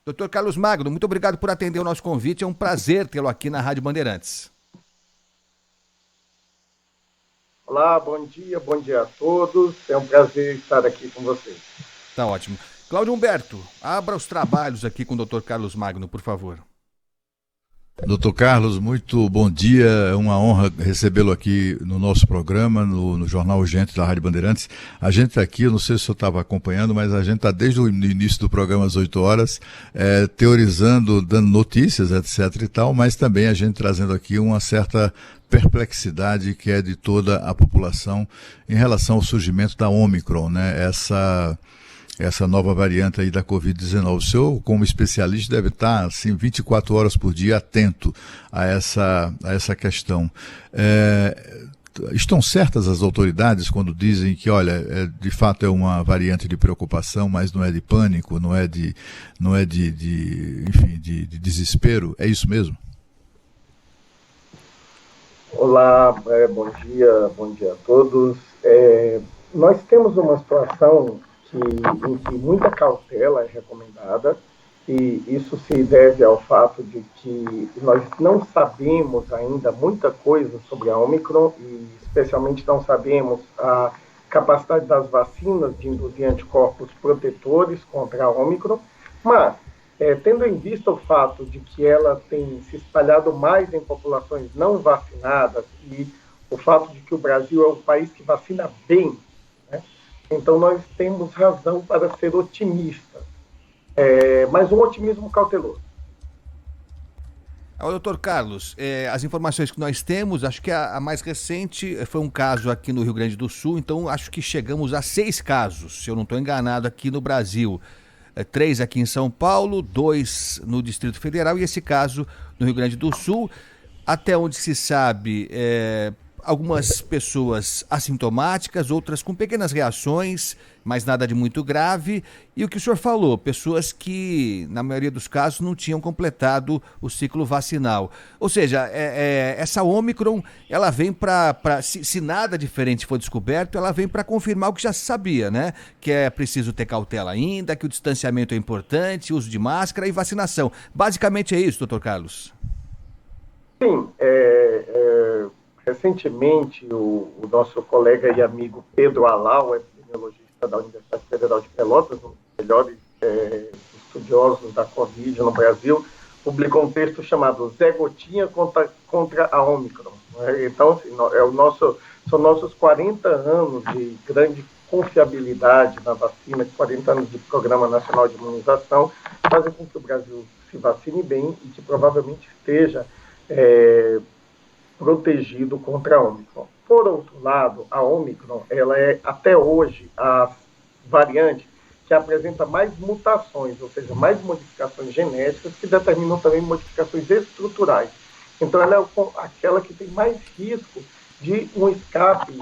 Doutor Carlos Magno, muito obrigado por atender o nosso convite. É um prazer tê-lo aqui na Rádio Bandeirantes. Olá, bom dia a todos. É um prazer estar aqui com vocês. Tá ótimo. Cláudio Humberto, abra os trabalhos aqui com o doutor Carlos Magno, por favor. Doutor Carlos, muito bom dia. É uma honra recebê-lo aqui no nosso programa, no Jornal Urgente da Rádio Bandeirantes. A gente está aqui, eu não sei se o senhor estava acompanhando, mas a gente está desde o início do programa às 8 horas, teorizando, dando notícias, etc e tal, mas também a gente trazendo aqui uma certa perplexidade que é de toda a população em relação ao surgimento da Ômicron, né? Essa nova variante aí da Covid-19. O senhor, como especialista, deve estar assim, 24 horas por dia atento a essa questão. Estão certas as autoridades quando dizem que, olha, de fato é uma variante de preocupação, mas não é de pânico, não é de desespero? É isso mesmo? Olá, bom dia a todos. Nós temos uma situação em que muita cautela é recomendada, e isso se deve ao fato de que nós não sabemos ainda muita coisa sobre a Omicron, e especialmente não sabemos a capacidade das vacinas de induzir anticorpos protetores contra a Omicron, mas, tendo em vista o fato de que ela tem se espalhado mais em populações não vacinadas e o fato de que o Brasil é um país que vacina bem, né? Então, nós temos razão para ser otimistas, mas um otimismo cauteloso. Doutor Carlos, as informações que nós temos, acho que a mais recente foi um caso aqui no Rio Grande do Sul, então acho que chegamos a 6 casos, se eu não estou enganado, aqui no Brasil. 3 aqui em São Paulo, 2 no Distrito Federal e esse caso no Rio Grande do Sul. Até onde se sabe, algumas pessoas assintomáticas, outras com pequenas reações, mas nada de muito grave. E o que o senhor falou, pessoas que, na maioria dos casos, não tinham completado o ciclo vacinal. Ou seja, essa Ômicron, ela vem se nada diferente for descoberto, ela vem para confirmar o que já se sabia, né? Que é preciso ter cautela ainda, que o distanciamento é importante, uso de máscara e vacinação. Basicamente é isso, doutor Carlos. Sim, recentemente o nosso colega e amigo Pedro Alau, epidemiologista da Universidade Federal de Pelotas, um dos melhores estudiosos da Covid no Brasil, publicou um texto chamado Zé Gotinha contra a Ômicron. Então, assim, são nossos 40 anos de grande confiabilidade na vacina, 40 anos de Programa Nacional de Imunização, fazem com que o Brasil se vacine bem e que provavelmente esteja protegido contra a Omicron. Por outro lado, a Omicron, ela é até hoje a variante que apresenta mais mutações, ou seja, mais modificações genéticas que determinam também modificações estruturais. Então, ela é aquela que tem mais risco de um escape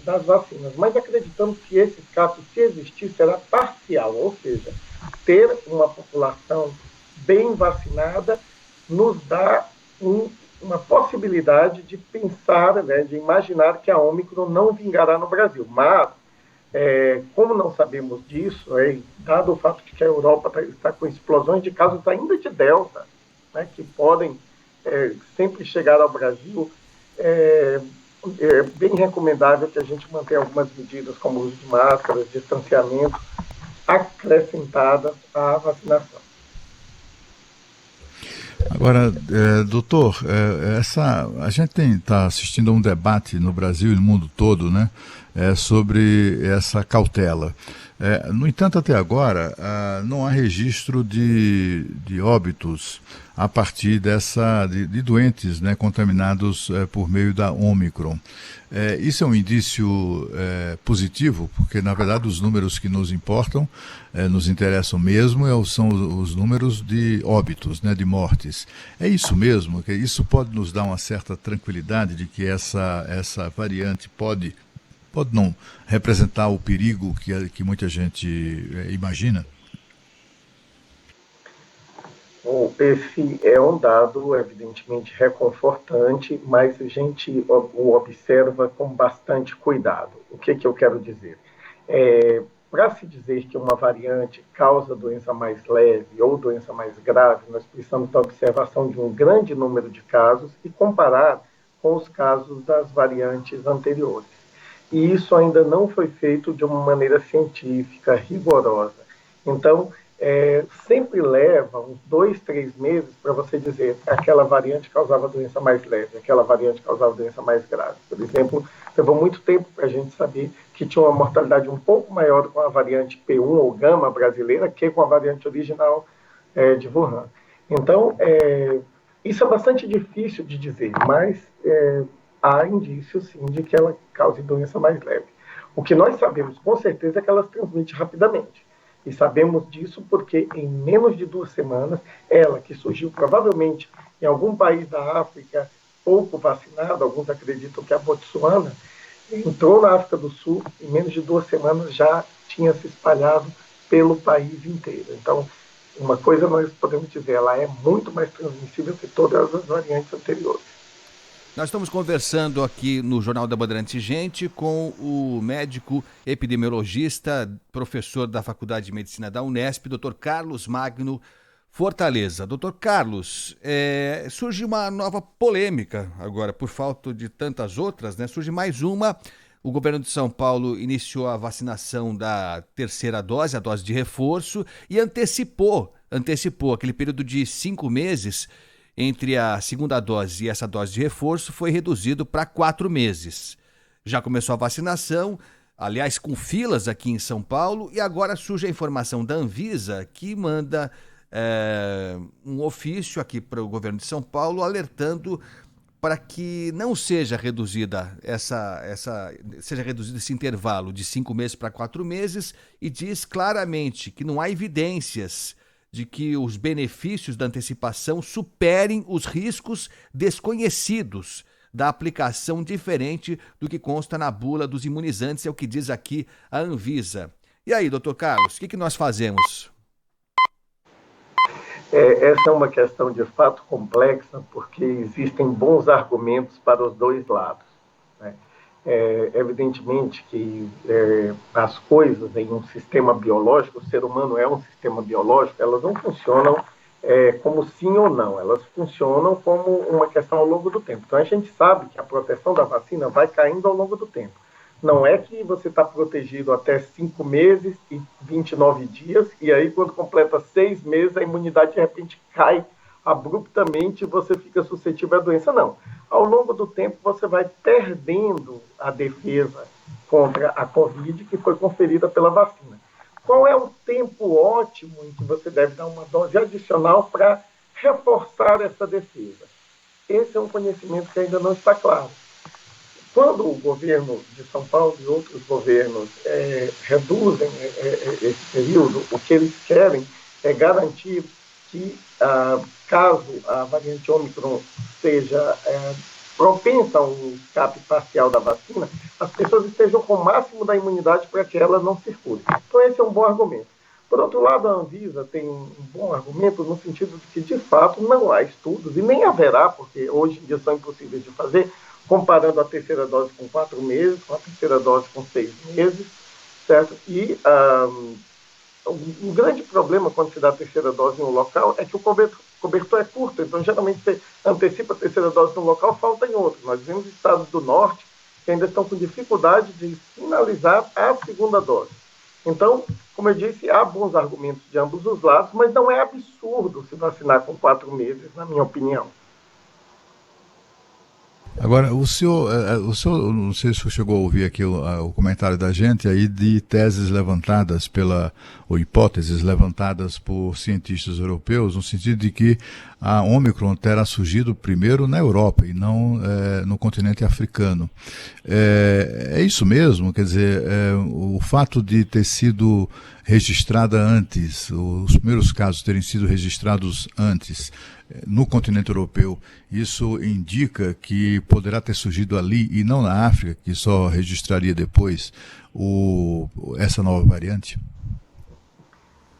das vacinas. Mas acreditamos que esse escape, se existir, será parcial, ou seja, ter uma população bem vacinada nos dá uma possibilidade de pensar, né, de imaginar que a Ômicron não vingará no Brasil. Mas, como não sabemos disso, dado o fato de que a Europa está com explosões de casos ainda de Delta, né, que podem sempre chegar ao Brasil, é bem recomendável que a gente mantenha algumas medidas como o uso de máscaras, distanciamento, acrescentadas à vacinação. Agora, doutor, a gente está assistindo a um debate no Brasil e no mundo todo, né, sobre essa cautela. No entanto, até agora, não há registro de óbitos a partir de doentes, né, contaminados por meio da Ômicron. Isso é um indício positivo, porque, na verdade, os números que nos importam, nos interessam mesmo, são os números de óbitos, né, de mortes. É isso mesmo? Que isso pode nos dar uma certa tranquilidade de que essa variante pode não representar o perigo que muita gente imagina? Esse é um dado, evidentemente, reconfortante, mas a gente o observa com bastante cuidado. O que eu quero dizer? para se dizer que uma variante causa doença mais leve ou doença mais grave, nós precisamos da observação de um grande número de casos e comparar com os casos das variantes anteriores. E isso ainda não foi feito de uma maneira científica, rigorosa. Então, sempre leva uns 2, 3 meses para você dizer que aquela variante causava doença mais leve, aquela variante causava doença mais grave. Por exemplo, levou muito tempo para a gente saber que tinha uma mortalidade um pouco maior com a variante P1 ou Gama brasileira que com a variante original de Wuhan. Então, isso é bastante difícil de dizer, mas há indícios, sim, de que ela cause doença mais leve. O que nós sabemos, com certeza, é que ela se transmite rapidamente. E sabemos disso porque, em menos de 2 semanas, ela, que surgiu provavelmente em algum país da África pouco vacinado, alguns acreditam que é a Botsuana, entrou na África do Sul, em menos de 2 semanas já tinha se espalhado pelo país inteiro. Então, uma coisa nós podemos dizer, ela é muito mais transmissível que todas as variantes anteriores. Nós estamos conversando aqui no Jornal da Bandeirantes Gente com o médico epidemiologista, professor da Faculdade de Medicina da Unesp, Dr. Carlos Magno Fortaleza. Dr. Carlos, surge uma nova polêmica agora, por falta de tantas outras, né? Surge mais uma. O governo de São Paulo iniciou a vacinação da terceira dose, a dose de reforço, e antecipou aquele período de 5 meses entre a segunda dose e essa dose de reforço foi reduzido para 4 meses. Já começou a vacinação, aliás, com filas aqui em São Paulo, e agora surge a informação da Anvisa que manda um ofício aqui para o governo de São Paulo alertando para que não seja reduzida seja reduzido esse intervalo de 5 meses para 4 meses e diz claramente que não há evidências de que os benefícios da antecipação superem os riscos desconhecidos da aplicação diferente do que consta na bula dos imunizantes, é o que diz aqui a Anvisa. E aí, doutor Carlos, o que nós fazemos? Essa é uma questão de fato complexa, porque existem bons argumentos para os dois lados, né? Evidentemente que as coisas em um sistema biológico, o ser humano é um sistema biológico, elas não funcionam como sim ou não, elas funcionam como uma questão ao longo do tempo. Então a gente sabe que a proteção da vacina vai caindo ao longo do tempo. Não é que você está protegido até 5 meses e 29 dias, e aí quando completa 6 meses a imunidade de repente cai abruptamente e você fica suscetível à doença. Não. Ao longo do tempo você vai perdendo a defesa contra a Covid que foi conferida pela vacina. Qual é o tempo ótimo em que você deve dar uma dose adicional para reforçar essa defesa? Esse é um conhecimento que ainda não está claro. Quando o governo de São Paulo e outros governos reduzem esse período, o que eles querem é garantir que, caso a variante Ômicron seja propensa a um escape parcial da vacina, as pessoas estejam com o máximo da imunidade para que ela não circule. Então, esse é um bom argumento. Por outro lado, a Anvisa tem um bom argumento no sentido de que, de fato, não há estudos, e nem haverá, porque hoje em dia são impossíveis de fazer, comparando a terceira dose com 4 meses, com a terceira dose com 6 meses, certo? E o grande problema quando se dá a terceira dose em um local é que o cobertor é curto, então geralmente você antecipa a terceira dose num local, falta em outro. Nós vemos estados do norte que ainda estão com dificuldade de finalizar a segunda dose. Então, como eu disse, há bons argumentos de ambos os lados, mas não é absurdo se vacinar com 4 meses, na minha opinião. Agora, o senhor, não sei se o senhor chegou a ouvir aqui o comentário da gente aí de teses levantadas ou hipóteses levantadas por cientistas europeus, no sentido de que a Ômicron terá surgido primeiro na Europa e não no continente africano. É isso mesmo? Quer dizer, o fato de ter sido registrada antes, os primeiros casos terem sido registrados antes no continente europeu, isso indica que poderá ter surgido ali e não na África, que só registraria depois essa nova variante?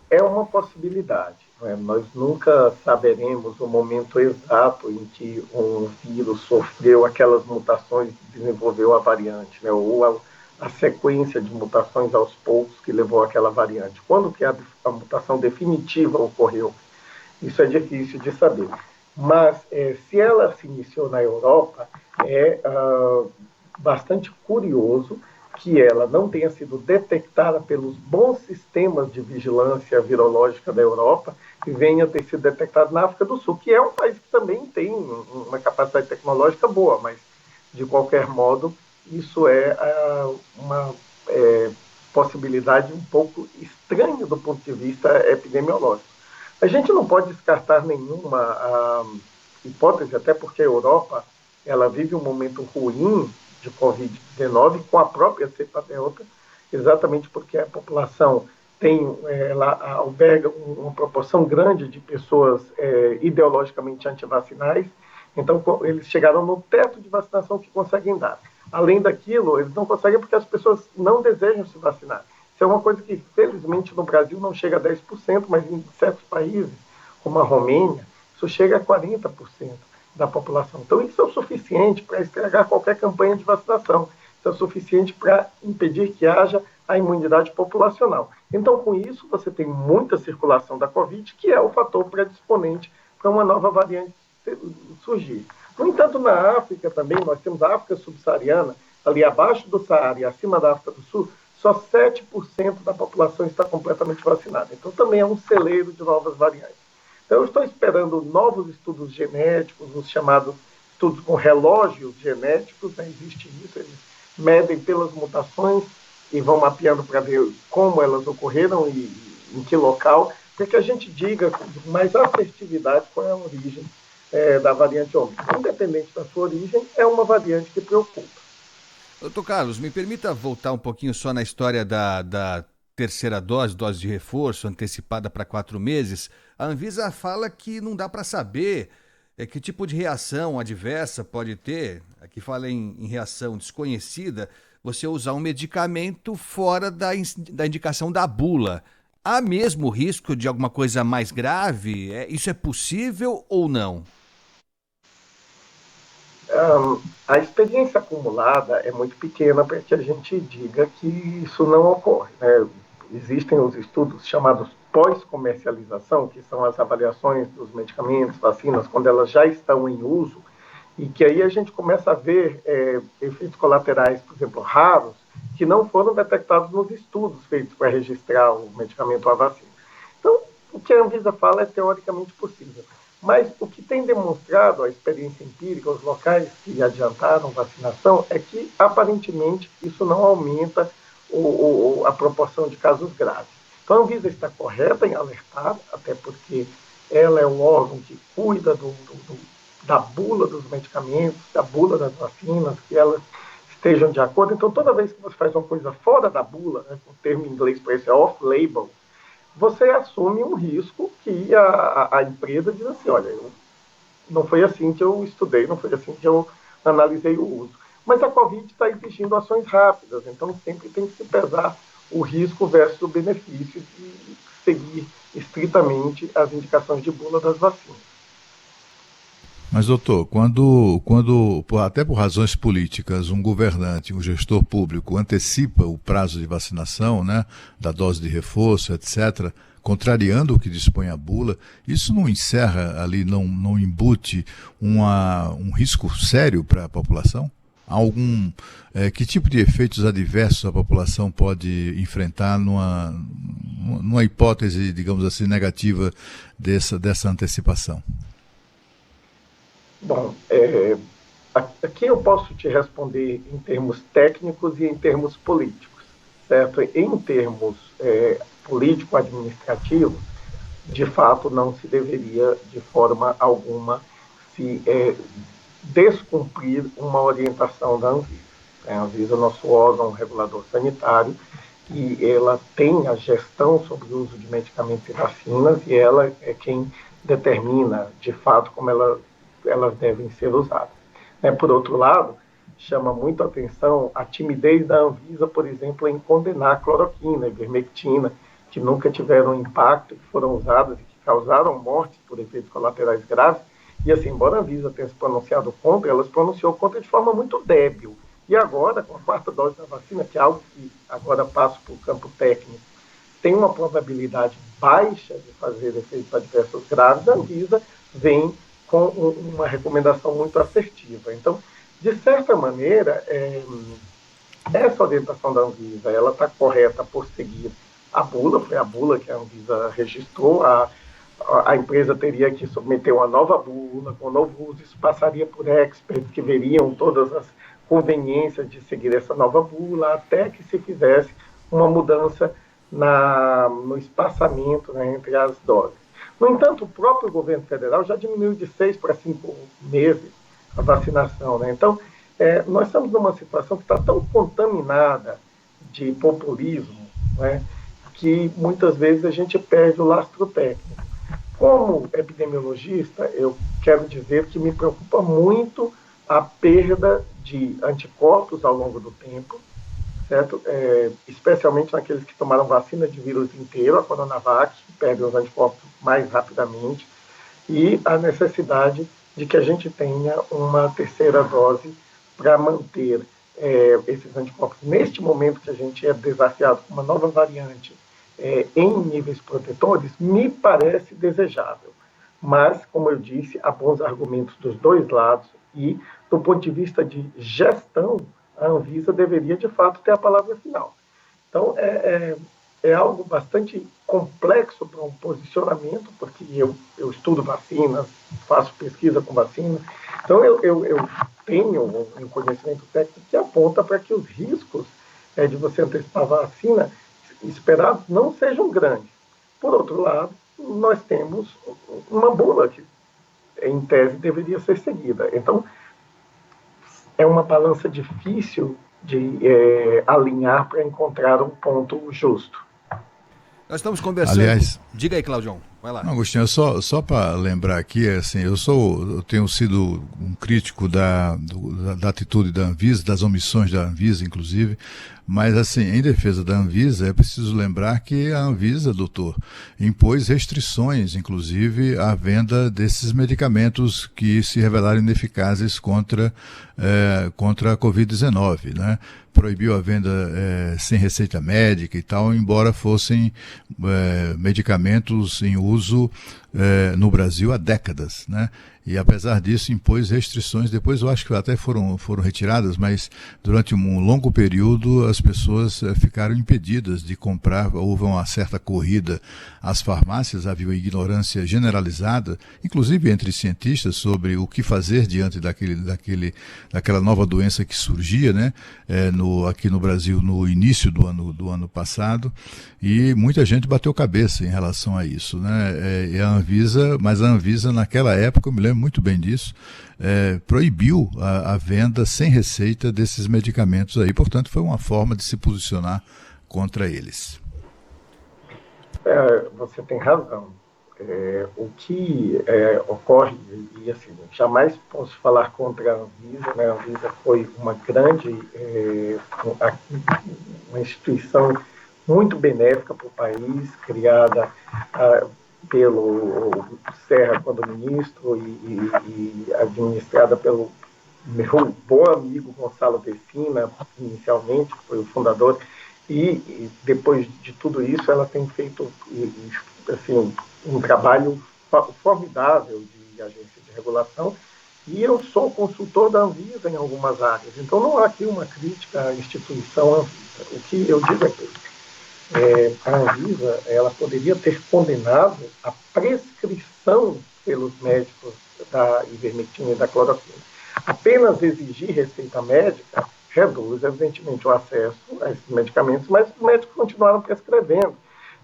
É uma possibilidade. Né? Nós nunca saberemos o momento exato em que um vírus sofreu aquelas mutações e desenvolveu a variante, né? Ou a sequência de mutações aos poucos que levou àquela variante. Quando que a mutação definitiva ocorreu? Isso é difícil de saber. Mas, se ela se iniciou na Europa, é bastante curioso que ela não tenha sido detectada pelos bons sistemas de vigilância virológica da Europa e venha ter sido detectada na África do Sul, que é um país que também tem uma capacidade tecnológica boa, mas, de qualquer modo, isso é uma possibilidade um pouco estranha do ponto de vista epidemiológico. A gente não pode descartar nenhuma hipótese, até porque a Europa ela vive um momento ruim de Covid-19 com a própria cepa delta, exatamente porque a população ela alberga uma proporção grande de pessoas ideologicamente antivacinais, então eles chegaram no teto de vacinação que conseguem dar. Além daquilo, eles não conseguem porque as pessoas não desejam se vacinar. Isso é uma coisa que, felizmente, no Brasil não chega a 10%, mas em certos países, como a Romênia, isso chega a 40% da população. Então, isso é o suficiente para estragar qualquer campanha de vacinação. Isso é o suficiente para impedir que haja a imunidade populacional. Então, com isso, você tem muita circulação da Covid, que é o fator predisponente para uma nova variante surgir. No entanto, na África também, nós temos a África subsaariana, ali abaixo do Saara e acima da África do Sul, só 7% da população está completamente vacinada. Então, também é um celeiro de novas variantes. Então, eu estou esperando novos estudos genéticos, os chamados estudos com relógios genéticos, né? Existe isso, eles medem pelas mutações e vão mapeando para ver como elas ocorreram e em que local, para que a gente diga com mais assertividade qual é a origem da variante Ômicron. Independente da sua origem, é uma variante que preocupa. Doutor Carlos, me permita voltar um pouquinho só na história da terceira dose de reforço, antecipada para 4 meses. A Anvisa fala que não dá para saber que tipo de reação adversa pode ter. Aqui fala em reação desconhecida, você usar um medicamento fora da indicação da bula. Há mesmo risco de alguma coisa mais grave? Isso é possível ou não? A experiência acumulada é muito pequena para que a gente diga que isso não ocorre, né? Existem os estudos chamados pós-comercialização, que são as avaliações dos medicamentos, vacinas, quando elas já estão em uso, e que aí a gente começa a ver efeitos colaterais, por exemplo, raros, que não foram detectados nos estudos feitos para registrar o medicamento ou a vacina. Então, o que a Anvisa fala é teoricamente possível. Mas o que tem demonstrado a experiência empírica, os locais que adiantaram vacinação, é que, aparentemente, isso não aumenta a proporção de casos graves. Então, a Anvisa está correta em alertar, até porque ela é um órgão que cuida da bula dos medicamentos, da bula das vacinas, que elas estejam de acordo. Então, toda vez que você faz uma coisa fora da bula, né, o termo em inglês para isso é off-label, você assume um risco que a empresa diz assim, olha, não foi assim que eu estudei, não foi assim que eu analisei o uso. Mas a Covid está exigindo ações rápidas, então sempre tem que se pesar o risco versus o benefício de seguir estritamente as indicações de bula das vacinas. Mas, doutor, quando, até por razões políticas, um governante, um gestor público antecipa o prazo de vacinação, né, da dose de reforço, etc., contrariando o que dispõe a bula, isso não encerra ali, não embute um risco sério para a população? Que tipo de efeitos adversos a população pode enfrentar numa hipótese, digamos assim, negativa dessa antecipação? Bom, aqui eu posso te responder em termos técnicos e em termos políticos, certo? Em termos político-administrativos, de fato, não se deveria, de forma alguma, se descumprir uma orientação da Anvisa. A Anvisa é o nosso órgão regulador sanitário e ela tem a gestão sobre o uso de medicamentos e vacinas e ela é quem determina, de fato, como elas devem ser usadas. Por outro lado, chama muito a atenção a timidez da Anvisa, por exemplo, em condenar a cloroquina e ivermectina, que nunca tiveram impacto, que foram usadas e que causaram mortes por efeitos colaterais graves. E assim, embora a Anvisa tenha se pronunciado contra, ela se pronunciou contra de forma muito débil E agora, com a quarta dose da vacina, que é algo que agora passo para o campo técnico, tem uma probabilidade baixa de fazer efeitos adversos graves, a Anvisa vem com uma recomendação muito assertiva. Então, de certa maneira, essa orientação da Anvisa, ela está correta por seguir a bula, foi a bula que a Anvisa registrou, a empresa teria que submeter uma nova bula, com novo uso, isso passaria por experts que veriam todas as conveniências de seguir essa nova bula, até que se fizesse uma mudança no espaçamento, né, entre as doses. No entanto, o próprio governo federal já diminuiu de 6 para 5 meses a vacinação, né? Então, nós estamos numa situação que está tão contaminada de populismo, né, que muitas vezes a gente perde o lastro técnico. Como epidemiologista, eu quero dizer que me preocupa muito a perda de anticorpos ao longo do tempo, certo? Especialmente naqueles que tomaram vacina de vírus inteiro, a Coronavac, que perdem os anticorpos mais rapidamente, e a necessidade de que a gente tenha uma terceira dose para manter esses anticorpos. Neste momento que a gente é desafiado com uma nova variante em níveis protetores, me parece desejável. Mas, como eu disse, há bons argumentos dos dois lados e, do ponto de vista de gestão, a Anvisa deveria, de fato, ter a palavra final. Então, é algo bastante complexo para um posicionamento, porque eu estudo vacinas, faço pesquisa com vacina, então eu tenho um conhecimento técnico que aponta para que os riscos de você antecipar a vacina esperados não sejam grandes. Por outro lado, nós temos uma bula que, em tese, deveria ser seguida. Então, é uma balança difícil de alinhar para encontrar um ponto justo. Nós estamos conversando. Aliás, diga aí, Claudião, vai lá. Não, Agostinho, só para lembrar aqui, assim, eu tenho sido um crítico da atitude da Anvisa, das omissões da Anvisa, inclusive, mas, assim, em defesa da Anvisa, é preciso lembrar que a Anvisa, doutor, impôs restrições, inclusive, à venda desses medicamentos que se revelaram ineficazes contra a Covid-19, né? Proibiu a venda sem receita médica e tal, embora fossem medicamentos em uso no Brasil há décadas, né? E apesar disso impôs restrições, depois eu acho que até foram retiradas, mas durante um longo período as pessoas ficaram impedidas de comprar, houve uma certa corrida às farmácias, havia uma ignorância generalizada, inclusive entre cientistas, sobre o que fazer diante daquela nova doença que surgia, né? Aqui no Brasil no início do ano passado, e muita gente bateu cabeça em relação a isso, né? Mas a Anvisa naquela época, eu me lembro muito bem disso, proibiu a venda sem receita desses medicamentos aí, portanto foi uma forma de se posicionar contra eles. Você tem razão. O que ocorre, e assim, jamais posso falar contra a Anvisa, né? A Anvisa foi uma grande, uma instituição muito benéfica para o país, criada pelo Serra quando ministro e administrada pelo meu bom amigo Gonçalo Vecina, inicialmente, que foi o fundador, e depois de tudo isso ela tem feito assim, um trabalho formidável de agência de regulação, e eu sou consultor da Anvisa em algumas áreas, então não há aqui uma crítica à instituição Anvisa. O que eu digo é que a Anvisa ela poderia ter condenado a prescrição pelos médicos da ivermectina e da cloroquina. Apenas exigir receita médica reduz, evidentemente, o acesso a esses medicamentos, mas os médicos continuaram prescrevendo,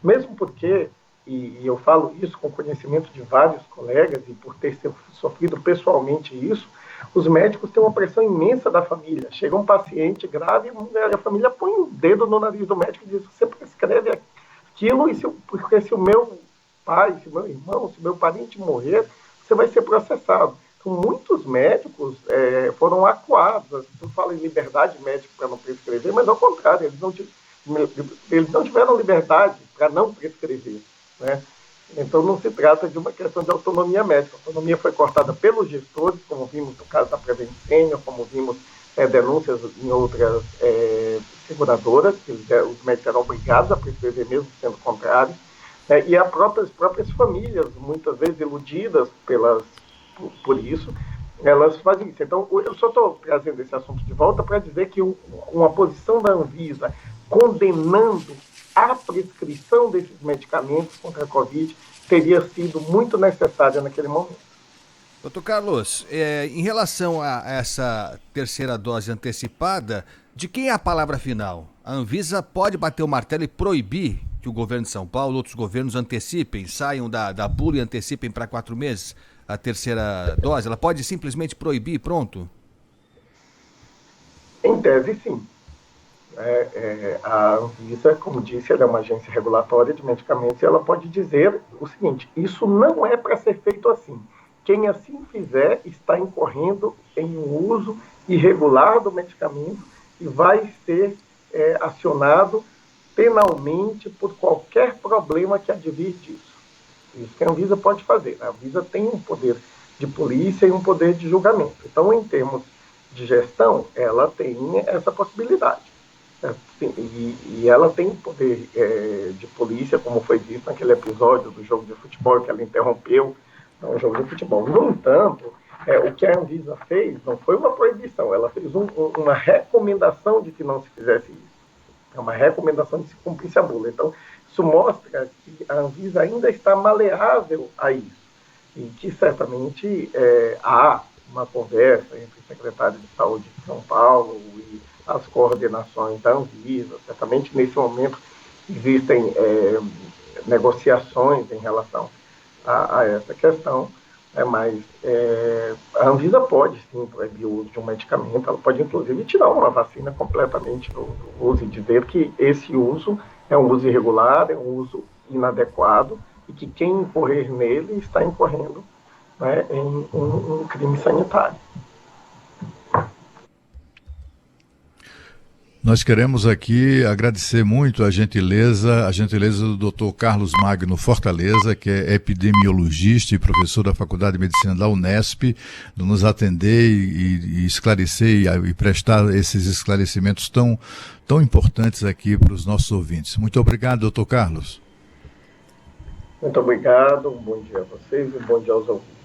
mesmo porque, e eu falo isso com conhecimento de vários colegas e por ter sofrido pessoalmente isso, os médicos têm uma pressão imensa da família. Chega um paciente grave e a família põe um dedo no nariz do médico e diz: você prescreve aquilo, porque se o meu pai, se o meu irmão, se o meu parente morrer, você vai ser processado. Então, muitos médicos foram acuados. As pessoas falam em liberdade médica para não prescrever, mas ao contrário, eles não tiveram liberdade para não prescrever, né? Então, não se trata de uma questão de autonomia médica. A autonomia foi cortada pelos gestores, como vimos no caso da Prevent Senior, como vimos denúncias em outras seguradoras, que os médicos eram obrigados a prescrever mesmo sendo contrários, e as próprias famílias, muitas vezes iludidas por isso, elas fazem isso. Então, eu só estou trazendo esse assunto de volta para dizer que uma posição da Anvisa condenando a prescrição desses medicamentos contra a Covid teria sido muito necessária naquele momento. Doutor Carlos, em relação a essa terceira dose antecipada, de quem é a palavra final? A Anvisa pode bater o martelo e proibir que o governo de São Paulo, outros governos antecipem, saiam da bula e antecipem para 4 meses a terceira dose? Ela pode simplesmente proibir e pronto? Em tese, sim. A Anvisa, como disse, ela é uma agência regulatória de medicamentos e ela pode dizer o seguinte: isso não é para ser feito assim. Quem assim fizer está incorrendo em um uso irregular do medicamento e vai ser acionado penalmente por qualquer problema que advir disso. Isso que a Anvisa pode fazer. A Anvisa tem um poder de polícia e um poder de julgamento. Então, em termos de gestão, ela tem essa possibilidade. E ela tem poder de polícia, como foi visto naquele episódio do jogo de futebol, que ela interrompeu o jogo de futebol. No entanto, o que a Anvisa fez não foi uma proibição, ela fez uma recomendação de que não se fizesse isso. É uma recomendação de se cumprisse a bula. Então, isso mostra que a Anvisa ainda está maleável a isso. E que certamente há uma conversa entre o secretário de Saúde de São Paulo e as coordenações da Anvisa. Certamente, nesse momento, existem negociações em relação a essa questão, mas a Anvisa pode sim proibir o uso de um medicamento, ela pode inclusive tirar uma vacina completamente do uso e dizer que esse uso é um uso irregular, é um uso inadequado e que quem incorrer nele está incorrendo, né, em um crime sanitário. Nós queremos aqui agradecer muito a gentileza do Dr. Carlos Magno Fortaleza, que é epidemiologista e professor da Faculdade de Medicina da Unesp, de nos atender e esclarecer e prestar esses esclarecimentos tão importantes aqui para os nossos ouvintes. Muito obrigado, Dr. Carlos. Muito obrigado, um bom dia a vocês e um bom dia aos ouvintes.